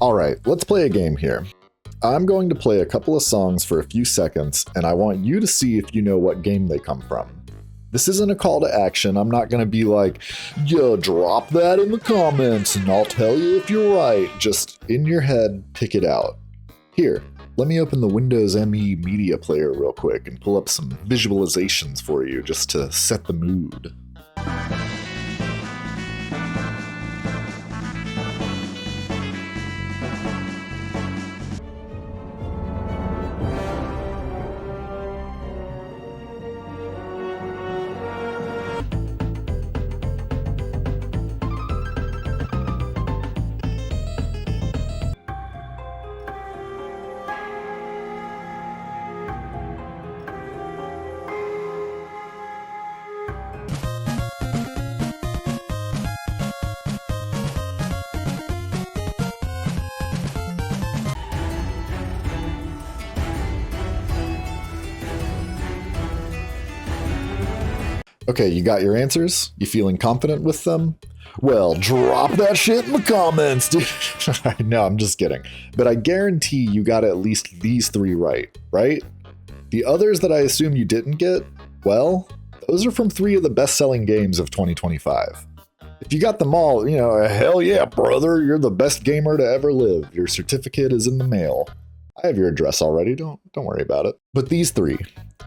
Alright, let's play a game here. I'm going to play a couple of songs for a few seconds, and I want you to see if you know what game they come from. This isn't a call to action. I'm not going to be like, yo, drop that in the comments and I'll tell you if you're right. Just in your head, pick it out. Here, let me open the Windows ME media player real quick and pull up some visualizations for you just to set the mood. Okay, you got your answers? You feeling confident with them? Well, drop that shit in the comments, dude. No, I'm just kidding. But I guarantee you got at least these three right? The others that I assume you didn't get, well, those are from 3 of the best-selling games of 2025. If you got them all, you know, hell yeah, brother, you're the best gamer to ever live. Your certificate is in the mail. I have your address already, don't worry about it. But these 3,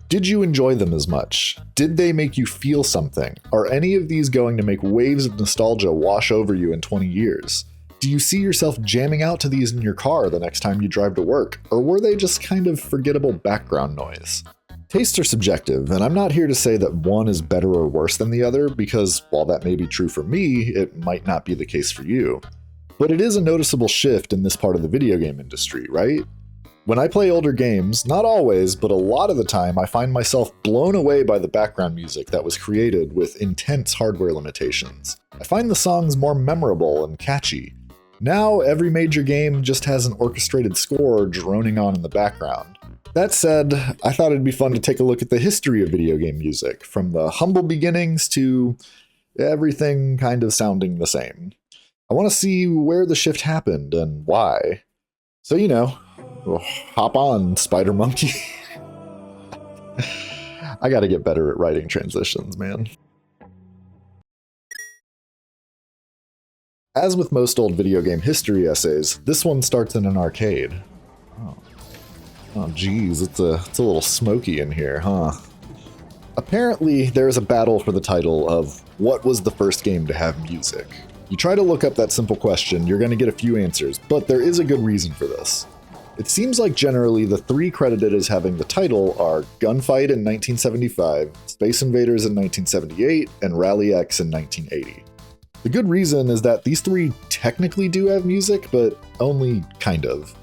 did you enjoy them as much? Did they make you feel something? Are any of these going to make waves of nostalgia wash over you in 20 years? Do you see yourself jamming out to these in your car the next time you drive to work? Or were they just kind of forgettable background noise? Tastes are subjective, and I'm not here to say that one is better or worse than the other, because while that may be true for me, it might not be the case for you. But it is a noticeable shift in this part of the video game industry, right? When I play older games, not always, but a lot of the time, I find myself blown away by the background music that was created with intense hardware limitations. I find the songs more memorable and catchy. Now, every major game just has an orchestrated score droning on in the background. That said, I thought it'd be fun to take a look at the history of video game music, from the humble beginnings to everything kind of sounding the same. I want to see where the shift happened and why. So, you know, hop on, Spider Monkey. I gotta get better at writing transitions, man. As with most old video game history essays, this one starts in an arcade. Oh geez, it's a little smoky in here, huh? Apparently, there is a battle for the title of what was the first game to have music. You try to look up that simple question, you're gonna get a few answers, but there is a good reason for this. It seems like generally the 3 credited as having the title are Gunfight in 1975, Space Invaders in 1978, and Rally X in 1980. The good reason is that these 3 technically do have music, but only kind of.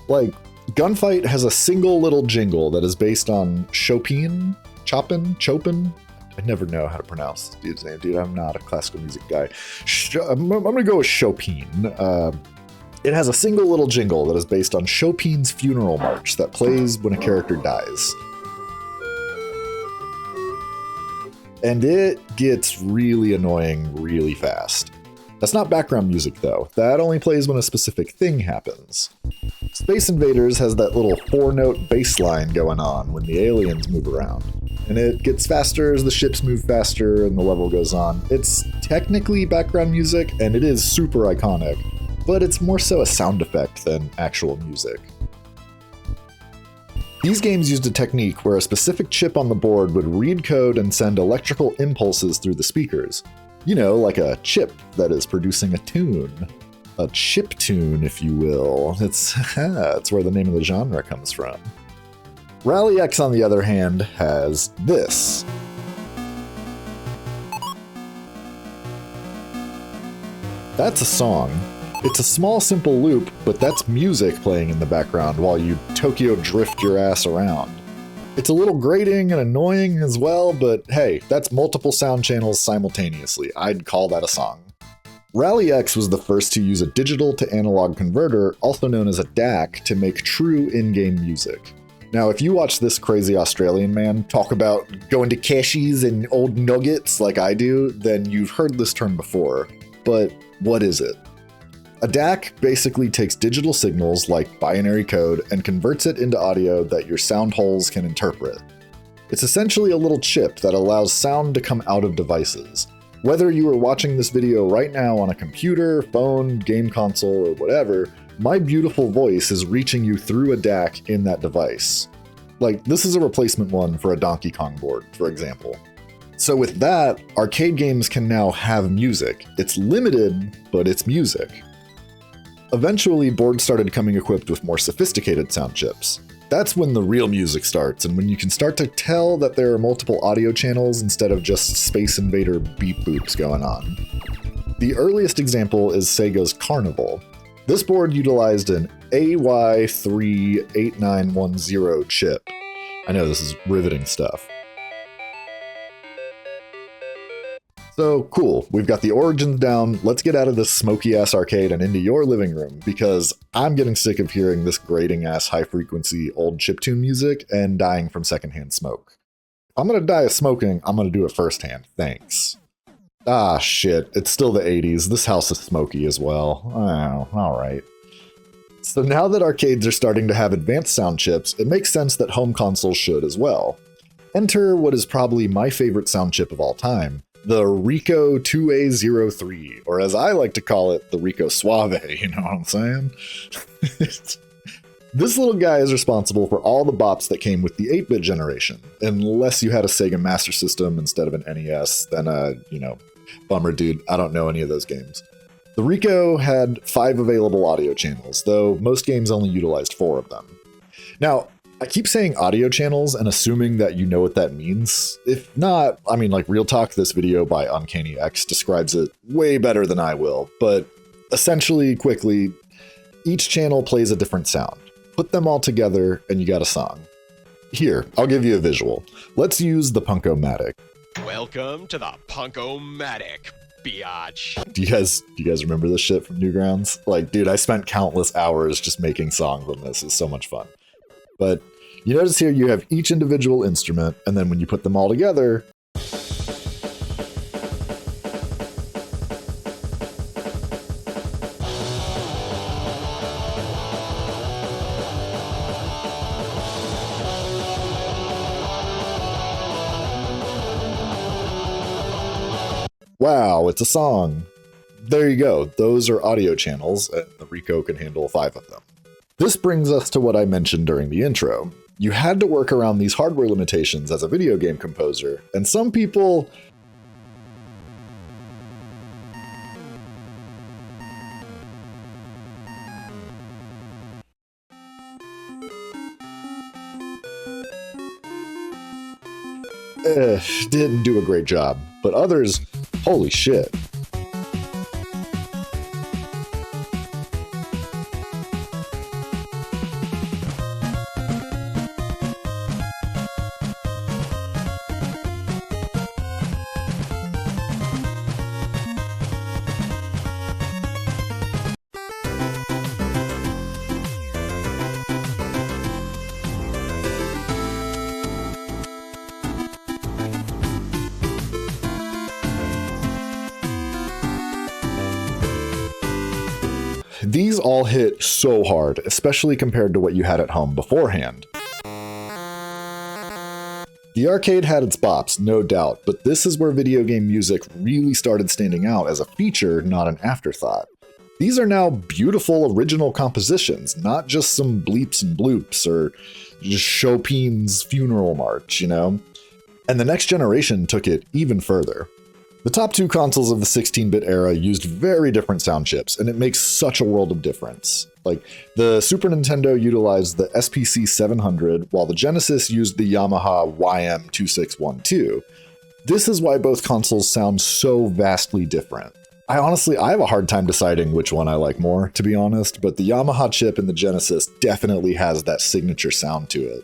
Like, Gunfight has a single little jingle that is based on Chopin? I never know how to pronounce this dude's name, dude. I'm not a classical music guy. I'm gonna go with Chopin. It has a single little jingle that is based on Chopin's funeral march that plays when a character dies. And it gets really annoying really fast. That's not background music though. That only plays when a specific thing happens. Space Invaders has that little 4-note bass line going on when the aliens move around. And it gets faster as the ships move faster and the level goes on. It's technically background music and it is super iconic, but it's more so a sound effect than actual music. These games used a technique where a specific chip on the board would read code and send electrical impulses through the speakers. You know, like a chip that is producing a tune. A chip tune, if you will. That's where the name of the genre comes from. Rally X, on the other hand, has this. That's a song. It's a small, simple loop, but that's music playing in the background while you Tokyo drift your ass around. It's a little grating and annoying as well, but hey, that's multiple sound channels simultaneously. I'd call that a song. Rally X was the first to use a digital to analog converter, also known as a DAC, to make true in-game music. Now, if you watch this crazy Australian man talk about going to caches and old nuggets like I do, then you've heard this term before. But what is it? A DAC basically takes digital signals like binary code and converts it into audio that your sound holes can interpret. It's essentially a little chip that allows sound to come out of devices. Whether you are watching this video right now on a computer, phone, game console, or whatever, my beautiful voice is reaching you through a DAC in that device. Like, this is a replacement one for a Donkey Kong board, for example. So with that, arcade games can now have music. It's limited, but it's music. Eventually, boards started coming equipped with more sophisticated sound chips. That's when the real music starts, and when you can start to tell that there are multiple audio channels instead of just Space Invader beep boops going on. The earliest example is Sega's Carnival. This board utilized an AY38910 chip. I know this is riveting stuff. So cool, we've got the origins down. Let's get out of this smoky ass arcade and into your living room, because I'm getting sick of hearing this grating ass high frequency old chiptune music and dying from secondhand smoke. If I'm gonna die of smoking, I'm gonna do it firsthand, thanks. Ah shit, it's still the 80s, this house is smoky as well. Oh, alright. So now that arcades are starting to have advanced sound chips, it makes sense that home consoles should as well. Enter what is probably my favorite sound chip of all time, the Rico 2A03, or as I like to call it, the Rico Suave, you know what I'm saying? This little guy is responsible for all the bops that came with the 8-bit generation, unless you had a Sega Master System instead of an NES, then bummer dude, I don't know any of those games. The Rico had 5 available audio channels, though most games only utilized 4 of them. Now, I keep saying audio channels and assuming that you know what that means. If not, I mean, like, real talk, this video by Uncanny X describes it way better than I will, but essentially, quickly, each channel plays a different sound. Put them all together and you got a song. Here, I'll give you a visual. Let's use the Punko-matic. Welcome to the Punko-matic, biatch. Do you guys remember this shit from Newgrounds? Like, dude, I spent countless hours just making songs on this. It's so much fun. But you notice here you have each individual instrument, and then when you put them all together, wow, it's a song. There you go. Those are audio channels, and the Rico can handle 5 of them. This brings us to what I mentioned during the intro. You had to work around these hardware limitations as a video game composer, and some people didn't do a great job, but others, holy shit. These all hit so hard, especially compared to what you had at home beforehand. The arcade had its bops, no doubt, but this is where video game music really started standing out as a feature, not an afterthought. These are now beautiful original compositions, not just some bleeps and bloops or just Chopin's funeral march, you know? And the next generation took it even further. The top 2 consoles of the 16-bit era used very different sound chips, and it makes such a world of difference. Like, the Super Nintendo utilized the SPC 700, while the Genesis used the Yamaha YM2612. This is why both consoles sound so vastly different. I have a hard time deciding which one I like more, to be honest, but the Yamaha chip in the Genesis definitely has that signature sound to it.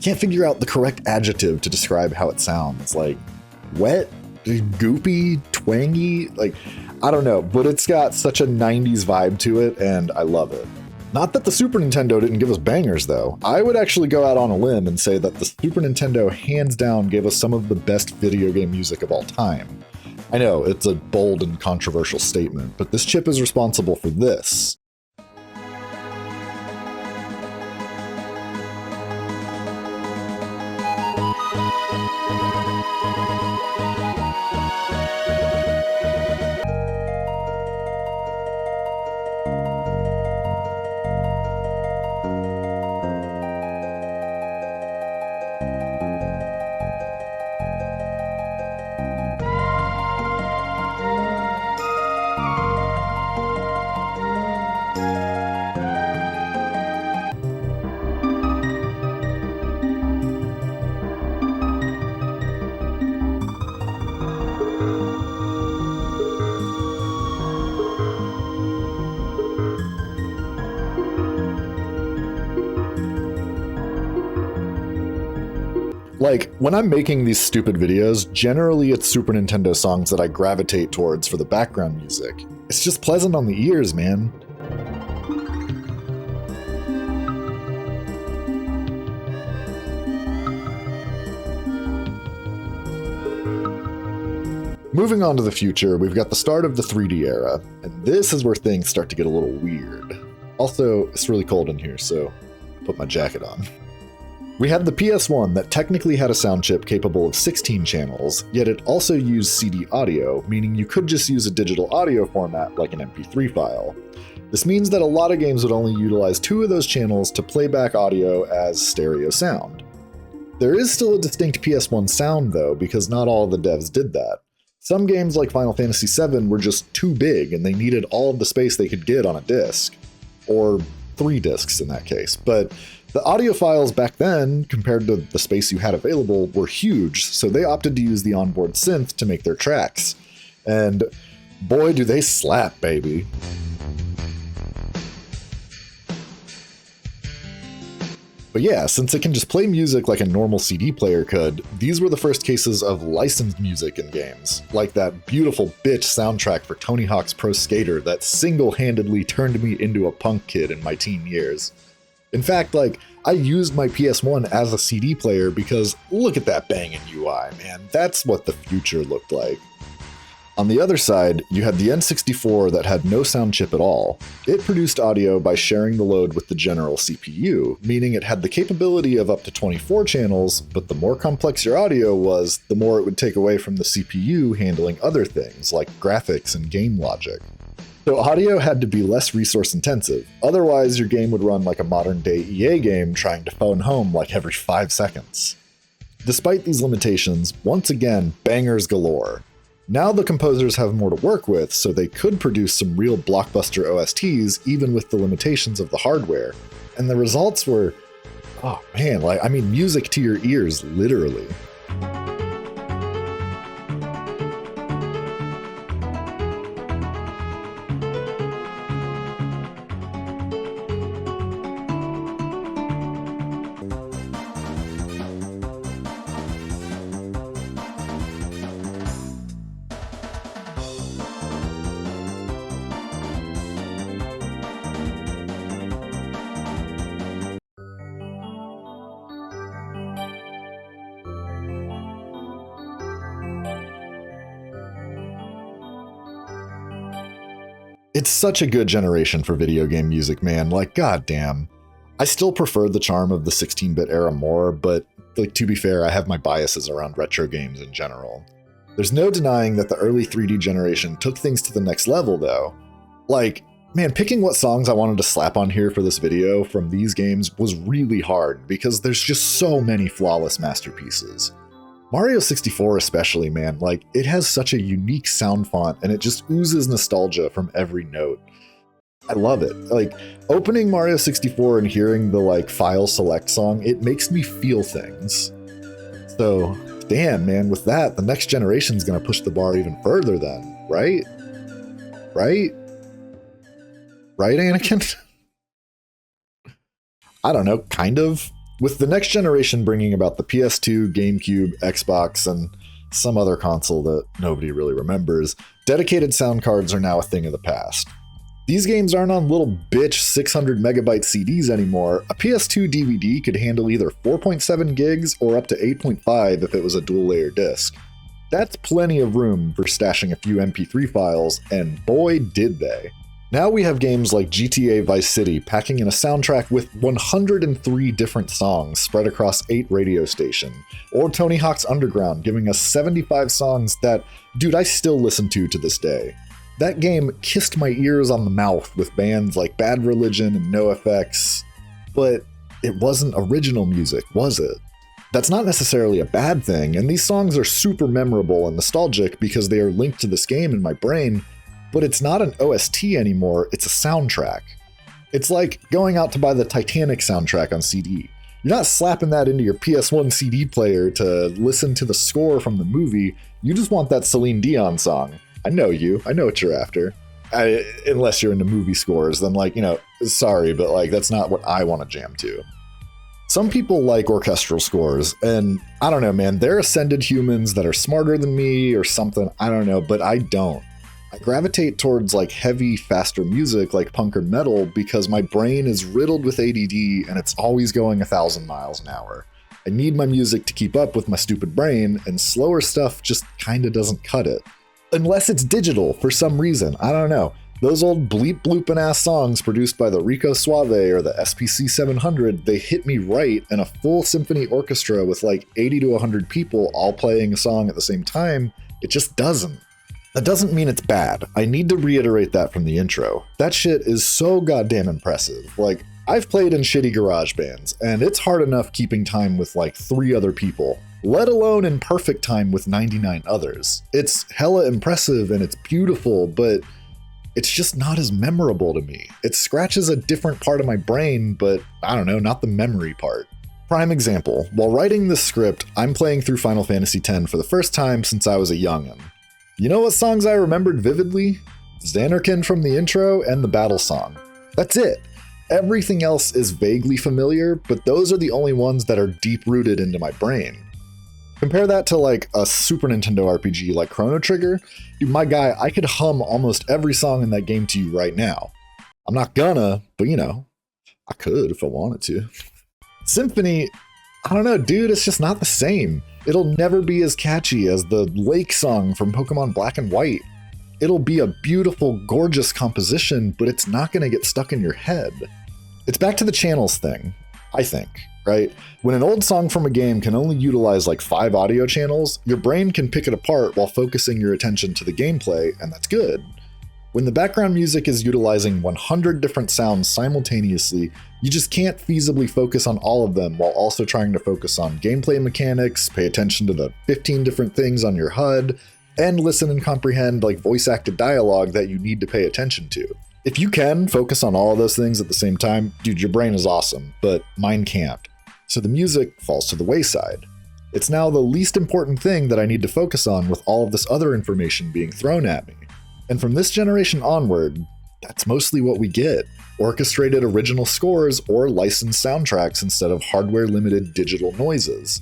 can't figure out the correct adjective to describe how it sounds. Like, wet, goopy, twangy, like, I don't know, but it's got such a 90s vibe to it, and I love it. Not that the Super Nintendo didn't give us bangers, though. I would actually go out on a limb and say that the Super Nintendo hands down gave us some of the best video game music of all time. I know, it's a bold and controversial statement, but this chip is responsible for this. Like, when I'm making these stupid videos, generally it's Super Nintendo songs that I gravitate towards for the background music. It's just pleasant on the ears, man. Moving on to the future, we've got the start of the 3D era, and this is where things start to get a little weird. Also, it's really cold in here, so put my jacket on. We had the PS1 that technically had a sound chip capable of 16 channels, yet it also used CD audio, meaning you could just use a digital audio format like an MP3 file. This means that a lot of games would only utilize 2 of those channels to play back audio as stereo sound. There is still a distinct PS1 sound though, because not all of the devs did that. Some games like Final Fantasy VII were just too big and they needed all of the space they could get on a disc. Or 3 discs in that case, but the audio files back then, compared to the space you had available, were huge, so they opted to use the onboard synth to make their tracks. And boy, do they slap, baby. But yeah, since it can just play music like a normal CD player could, these were the first cases of licensed music in games, like that beautiful bitch soundtrack for Tony Hawk's Pro Skater that single-handedly turned me into a punk kid in my teen years. In fact, like, I used my PS1 as a CD player because look at that banging UI, man. That's what the future looked like. On the other side, you had the N64 that had no sound chip at all. It produced audio by sharing the load with the general CPU, meaning it had the capability of up to 24 channels, but the more complex your audio was, the more it would take away from the CPU handling other things like graphics and game logic. So audio had to be less resource intensive, otherwise your game would run like a modern day EA game trying to phone home like every 5 seconds. Despite these limitations, once again, bangers galore. Now the composers have more to work with, so they could produce some real blockbuster OSTs even with the limitations of the hardware. And the results were, oh man, music to your ears, literally. It's such a good generation for video game music, man. Like, goddamn. I still prefer the charm of the 16-bit era more, but like, to be fair, I have my biases around retro games in general. There's no denying that the early 3D generation took things to the next level, though. Like, man, picking what songs I wanted to slap on here for this video from these games was really hard, because there's just so many flawless masterpieces. Mario 64 especially, man, like, it has such a unique sound font and it just oozes nostalgia from every note. I love it. Like, opening Mario 64 and hearing the, like, file select song, it makes me feel things. So, damn, man, with that, the next generation's gonna push the bar even further then, right? Right? Right, Anakin? I don't know, kind of. With the next generation bringing about the PS2, GameCube, Xbox, and some other console that nobody really remembers, dedicated sound cards are now a thing of the past. These games aren't on little bitch 600 megabyte CDs anymore. A PS2 DVD could handle either 4.7 gigs or up to 8.5 if it was a dual layer disc. That's plenty of room for stashing a few MP3 files, and boy did they. Now we have games like GTA Vice City packing in a soundtrack with 103 different songs spread across 8 radio stations, or Tony Hawk's Underground giving us 75 songs that, dude, I still listen to this day. That game kissed my ears on the mouth with bands like Bad Religion and NoFX, but it wasn't original music, was it? That's not necessarily a bad thing, and these songs are super memorable and nostalgic because they are linked to this game in my brain, but it's not an OST anymore, it's a soundtrack. It's like going out to buy the Titanic soundtrack on CD. You're not slapping that into your PS1 CD player to listen to the score from the movie, you just want that Celine Dion song. I know you, I know what you're after. Unless you're into movie scores, then sorry, but that's not what I want to jam to. Some people like orchestral scores, and I don't know, man, they're ascended humans that are smarter than me or something, I don't know, but I don't. I gravitate towards heavy, faster music like punk or metal because my brain is riddled with ADD and it's always going 1,000 miles an hour. I need my music to keep up with my stupid brain, and slower stuff just kinda doesn't cut it. Unless it's digital for some reason, I don't know. Those old bleep blooping ass songs produced by the Rico Suave or the SPC 700, they hit me right, and a full symphony orchestra with 80 to 100 people all playing a song at the same time, it just doesn't. That doesn't mean it's bad. I need to reiterate that from the intro. That shit is so goddamn impressive. I've played in shitty garage bands, and it's hard enough keeping time with 3 other people, let alone in perfect time with 99 others. It's hella impressive and it's beautiful, but it's just not as memorable to me. It scratches a different part of my brain, but I don't know, not the memory part. Prime example, while writing this script, I'm playing through Final Fantasy X for the first time since I was a youngin'. You know what songs I remembered vividly? Xanarkin from the intro and the battle song. That's it. Everything else is vaguely familiar, but those are the only ones that are deep-rooted into my brain. Compare that to a Super Nintendo RPG like Chrono Trigger. Dude, my guy, I could hum almost every song in that game to you right now. I'm not gonna, but I could if I wanted to. Symphony, I don't know, dude, it's just not the same. It'll never be as catchy as the Lake song from Pokemon Black and White. It'll be a beautiful, gorgeous composition, but it's not gonna get stuck in your head. It's back to the channels thing, I think, right? When an old song from a game can only utilize 5 audio channels, your brain can pick it apart while focusing your attention to the gameplay, and that's good. When the background music is utilizing 100 different sounds simultaneously, you just can't feasibly focus on all of them while also trying to focus on gameplay mechanics, pay attention to the 15 different things on your HUD, and listen and comprehend voice-acted dialogue that you need to pay attention to. If you can focus on all of those things at the same time, dude, your brain is awesome, but mine can't. So the music falls to the wayside. It's now the least important thing that I need to focus on with all of this other information being thrown at me. And from this generation onward, that's mostly what we get. Orchestrated original scores or licensed soundtracks instead of hardware-limited digital noises.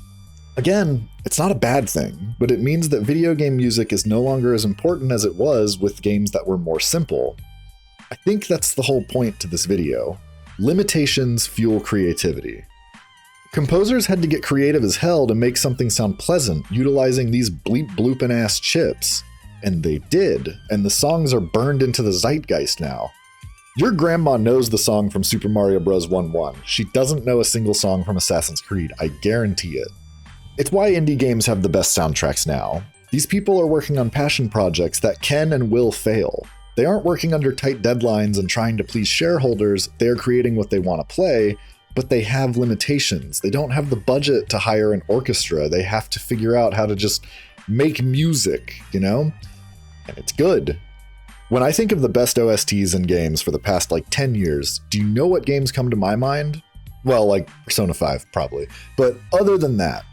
Again, it's not a bad thing, but it means that video game music is no longer as important as it was with games that were more simple. I think that's the whole point to this video. Limitations fuel creativity. Composers had to get creative as hell to make something sound pleasant, utilizing these bleep blooping ass chips. And they did, and the songs are burned into the zeitgeist now. Your grandma knows the song from Super Mario Bros. 1-1. She doesn't know a single song from Assassin's Creed, I guarantee it. It's why indie games have the best soundtracks now. These people are working on passion projects that can and will fail. They aren't working under tight deadlines and trying to please shareholders, they are creating what they want to play, but they have limitations. They don't have the budget to hire an orchestra. They have to figure out how to just make music, And it's good. When I think of the best OSTs in games for the past 10 years, do you know what games come to my mind? Well, Persona 5, probably. But other than that,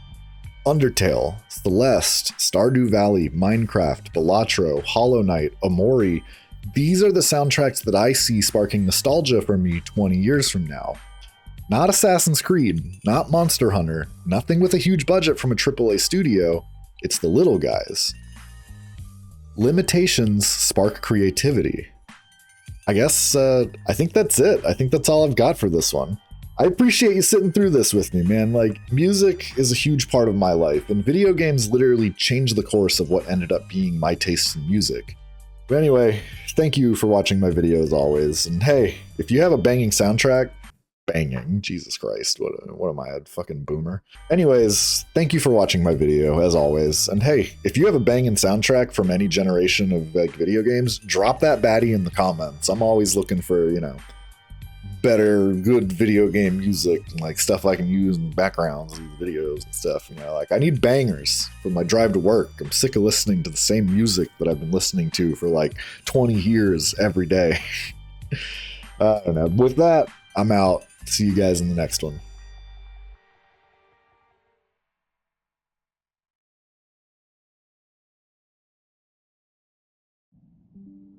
Undertale, Celeste, Stardew Valley, Minecraft, Balatro, Hollow Knight, Omori, these are the soundtracks that I see sparking nostalgia for me 20 years from now. Not Assassin's Creed, not Monster Hunter, nothing with a huge budget from a AAA studio. It's the little guys. Limitations spark creativity. I guess, I think that's it. I think that's all I've got for this one. I appreciate you sitting through this with me, man. Like, music is a huge part of my life, and video games literally changed the course of what ended up being my taste in music. But anyway, thank you for watching my video as always, and hey, if you have a banging soundtrack, banging, Jesus Christ, what am I, a fucking boomer? Anyways, thank you for watching my video as always, and hey, if you have a banging soundtrack from any generation of like video games, drop that baddie in the comments. I'm always looking for, you know, better, good video game music and like stuff I can use in backgrounds of these videos and stuff. You know, like I need bangers for my drive to work. I'm sick of listening to the same music that I've been listening to for like 20 years every day. I don't know. With that, I'm out. See you guys in the next one.